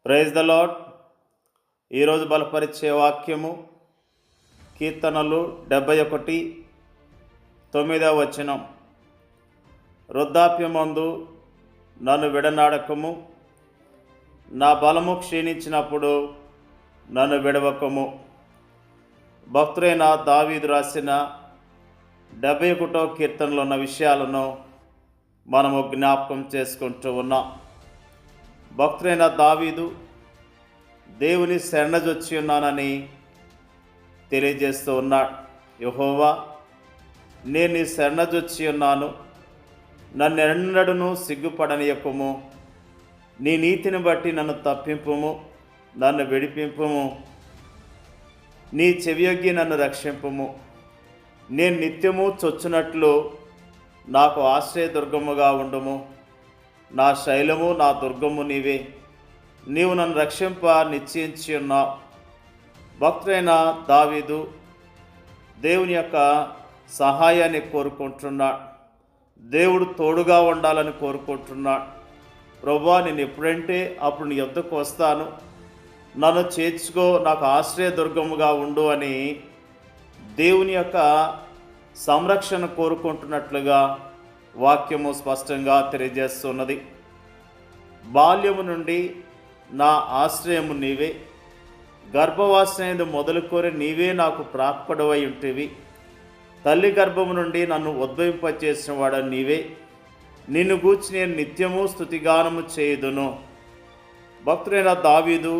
Praise the lord. ఈరోజు బలపరిచే వాక్యము కీర్తనలు 71:9. వృద్ధాప్యమందు నన్ను విడనాడకము, నా బలము క్షీణించినప్పుడు నన్ను విడవకము. భక్తుడైన దావీదు రాసిన 71వ కీర్తనలో ఉన్న విషయాలను మనము జ్ఞాపకం చేసుకుంటూ ఉన్నాం. భక్తుడైన దావీదు దేవుని శరణజొచ్చి ఉన్నానని తెలియజేస్తూ ఉన్నాడు. యెహోవా, నేను నీ శరణజొచ్చి ఉన్నాను, నన్ను ఎన్నడూను సిగ్గుపడనీయకుము. నీ నీతిని బట్టి నన్ను తప్పింపుము, నన్ను విడిపింపుము. నీ చెవియొగ్గి నన్ను రక్షింపుము. నేను నిత్యము చొచ్చునట్లు నాకు ఆశ్రయదుర్గముగా ఉండుము. నా శైలము, నా దుర్గము నీవే. నీవు నన్ను రక్షింప నిశ్చయించి ఉన్నావు. భక్తుడైన దావీదు దేవుని యొక్క సహాయాన్ని కోరుకుంటున్నాడు. దేవుడు తోడుగా ఉండాలని కోరుకుంటున్నాడు. ప్రభువా, నేను ఎప్పుడంటే అప్పుడు నీ యొద్దకు వస్తాను, నన్ను చేర్చుకో, నాకు ఆశ్రయదుర్గముగా ఉండు అని దేవుని యొక్క సంరక్షణ కోరుకుంటున్నట్లుగా వాక్యము స్పష్టంగా తెలియజేస్తున్నది. బాల్యము నుండి నా ఆశ్రయము నీవే, గర్భవాసనేది మొదలుకొని నీవే నాకు ప్రాప్తుడవై ఉంటివి. తల్లి గర్భము నుండి నన్ను ఉద్భవింపచేసిన వాడు నీవే. నిన్ను గూర్చి నేను నిత్యము స్తుతిగానము చేయుదును. భక్తుడైన దావీదు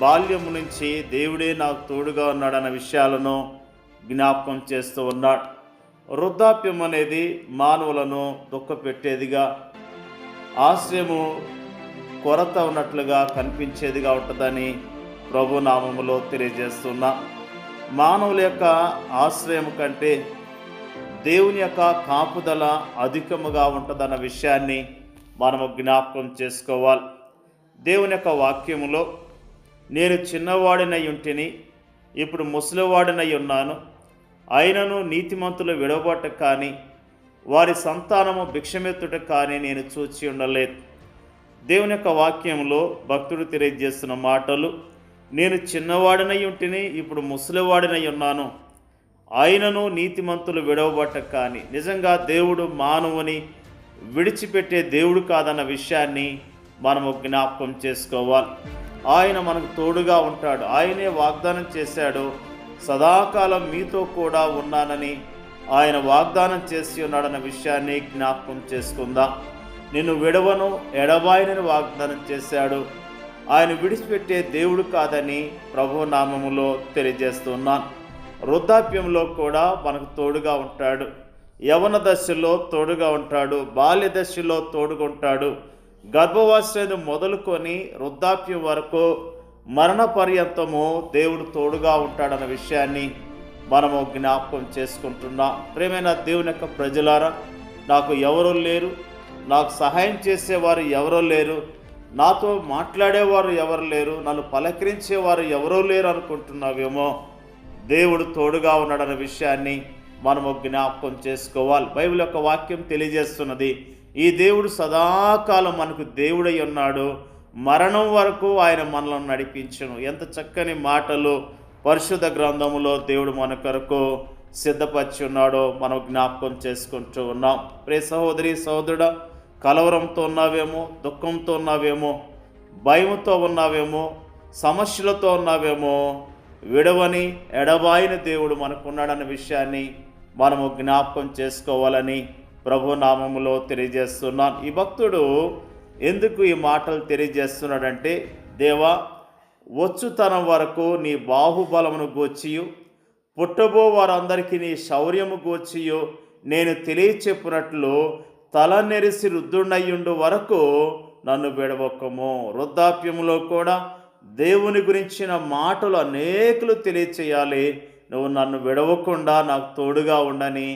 బాల్యము నుంచి దేవుడే నాకు తోడుగా ఉన్నాడన్న విషయాలను జ్ఞాపకం చేస్తూ ఉన్నాడు. వృద్ధాప్యం అనేది మానవులను దుఃఖపెట్టేదిగా, ఆశ్రయము కొరత ఉన్నట్లుగా కనిపించేదిగా ఉంటుందని ప్రభు నామములో తెలియజేస్తున్నా. మానవుల యొక్క ఆశ్రయం కంటే దేవుని యొక్క కాపుదల అధికముగా ఉంటుందన్న విషయాన్ని మనము జ్ఞాపకం చేసుకోవాలి. దేవుని యొక్క వాక్యములో నేను చిన్నవాడినై ఉంటిని, ఇప్పుడు ముసలివాడినై ఉన్నాను, అయినను నీతిమంతులు విడవబట్ట కానీ వారి సంతానము భిక్షమెత్తుట కానీ నేను చూచి ఉండలేదు. దేవుని యొక్క వాక్యంలో భక్తుడు తెలియజేస్తున్న మాటలు, నేను చిన్నవాడినై ఉంటిని, ఇప్పుడు ముసలివాడినై ఉన్నాను, అయినను నీతిమంతులు విడవబట్ట కానీ. నిజంగా దేవుడు మానవుని విడిచిపెట్టే దేవుడు కాదన్న విషయాన్ని మనము జ్ఞాపకం చేసుకోవాలి. ఆయన మనకు తోడుగా ఉంటాడు. ఆయనే వాగ్దానం చేశాడు, సదాకాలం మీతో కూడా ఉన్నానని ఆయన వాగ్దానం చేసి ఉన్నాడన్న విషయాన్ని జ్ఞాపకం చేసుకుందాం. నిన్ను విడవను, ఎడబాయనని వాగ్దానం చేశాడు. ఆయన విడిచిపెట్టే దేవుడు కాదని ప్రభు నామములో తెలియజేస్తున్నాను. వృద్ధాప్యంలో కూడా మనకు తోడుగా ఉంటాడు. యవన దశలో తోడుగా ఉంటాడు, బాల్య దశలో తోడుగా ఉంటాడు. గర్భవాసన మొదలుకొని వృద్ధాప్యం వరకు మరణ పర్యంతము దేవుడు తోడుగా ఉంటాడన్న విషయాన్ని మనము జ్ఞాపకం చేసుకుంటున్నాం. ప్రియమైన దేవుని యొక్క ప్రజలారా, నాకు ఎవరూ లేరు, నాకు సహాయం చేసేవారు ఎవరూ లేరు, నాతో మాట్లాడేవారు ఎవరు లేరు, నన్ను పలకరించేవారు ఎవరూ లేరు అనుకుంటున్నావేమో. దేవుడు తోడుగా ఉన్నాడన్న విషయాన్ని మనము జ్ఞాపకం చేసుకోవాలి. బైబిల్ యొక్క వాక్యం తెలియజేస్తున్నది, ఈ దేవుడు సదాకాలం మనకు దేవుడై ఉన్నాడు, మరణం వరకు ఆయన మనల్ని నడిపించును. ఎంత చక్కని మాటలు పరిశుద్ధ గ్రంథములో దేవుడు మన కొరకు సిద్ధపరిచి ఉన్నాడో మనం జ్ఞాపకం చేసుకుంటూ ఉన్నాం. ప్రియ సహోదరి సహోదరుడా, కలవరంతో ఉన్నావేమో, దుఃఖంతో ఉన్నావేమో, భయంతో ఉన్నావేమో, సమస్యలతో ఉన్నావేమో, విడవని ఎడబాయిన దేవుడు మనకున్నాడన్న విషయాన్ని మనము జ్ఞాపకం చేసుకోవాలని ప్రభు నామములో తెలియజేస్తున్నాను. ఈ భక్తుడు ఎందుకు ఈ మాటలు తెలియజేస్తున్నాడంటే, దేవా, వచ్చుతనం వరకు నీ బాహుబలమును గూర్చియు, పుట్టబో వారందరికీ నీ శౌర్యము గూర్చియు నేను తెలియచెప్పునట్లు తల నెరిసి వృద్ధుడయ్యుండు వరకు నన్ను విడవకము. వృద్ధాప్యంలో కూడా దేవుని గురించిన మాటలు అనేకులు తెలియచేయాలి. నువ్వు నన్ను విడవకుండా నాకు తోడుగా ఉండని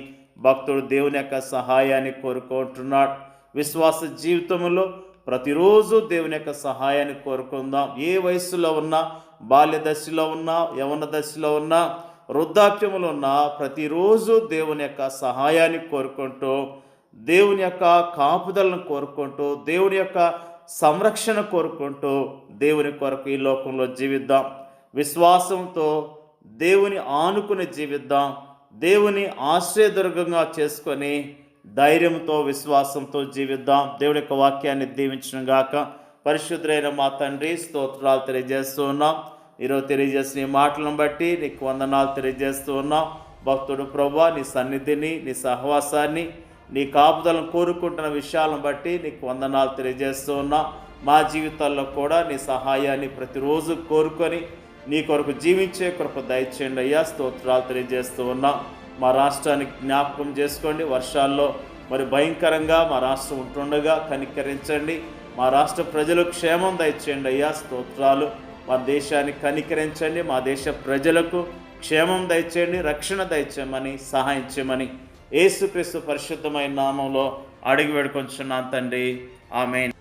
భక్తుడు దేవుని యొక్క సహాయాన్ని కోరుకుంటున్నాడు. విశ్వాస జీవితంలో ప్రతిరోజు దేవుని యొక్క సహాయాన్ని కోరుకుందాం. ఏ వయస్సులో ఉన్నా, బాల్య దశలో ఉన్నా, యవన దశలో ఉన్నా, వృద్ధాప్యములో ఉన్నా, ప్రతిరోజు దేవుని యొక్క సహాయాన్ని కోరుకుంటూ, దేవుని యొక్క కాపుదలను కోరుకుంటూ, దేవుని యొక్క సంరక్షణ కోరుకుంటూ దేవుని కొరకు ఈ లోకంలో జీవిద్దాం. విశ్వాసంతో దేవుని ఆనుకుని జీవిద్దాం. దేవుని ఆశ్రయదుర్గంగా చేసుకొని ధైర్యంతో విశ్వాసంతో జీవిద్దాం. దేవుడి యొక్క వాక్యాన్ని దీవించడం గాక. పరిశుద్ధులైన మా తండ్రి, స్తోత్రాలు తెలియజేస్తూ ఉన్నాం. ఈరోజు తెలియజేసిన ఈ మాటలను బట్టి నీకు వందనాలు తెలియజేస్తూ ఉన్నాం. భక్తుడు ప్రభువా, నీ సన్నిధిని, నీ సహవాసాన్ని, నీ కాపుదలను కోరుకుంటున్న విషయాలను బట్టి నీకు వందనాలు తెలియజేస్తూ ఉన్నాం. మా జీవితాల్లో కూడా నీ సహాయాన్ని ప్రతిరోజు కోరుకొని నీ కొరకు జీవించే కృప దయచేయండి అయ్యా. స్తోత్రాలు తెలియజేస్తూ ఉన్నాం. మా రాష్ట్రానికి జ్ఞాపకం చేసుకోండి. వర్షాల్లో మరి భయంకరంగా మా రాష్ట్రం ఉంటుండగా కనికరించండి. మా రాష్ట్ర ప్రజలు క్షేమం దయచేయండి అయ్యా. స్తోత్రాలు. మా దేశాన్ని కనికరించండి. మా దేశ ప్రజలకు క్షేమం దయచేయండి, రక్షణ దయచేయమని, సహాయం చేయమని యేసుక్రీస్తు పరిశుద్ధమైన నామంలో అడిగి వేడుకొంచున్నాను తండ్రి. ఆమేన్.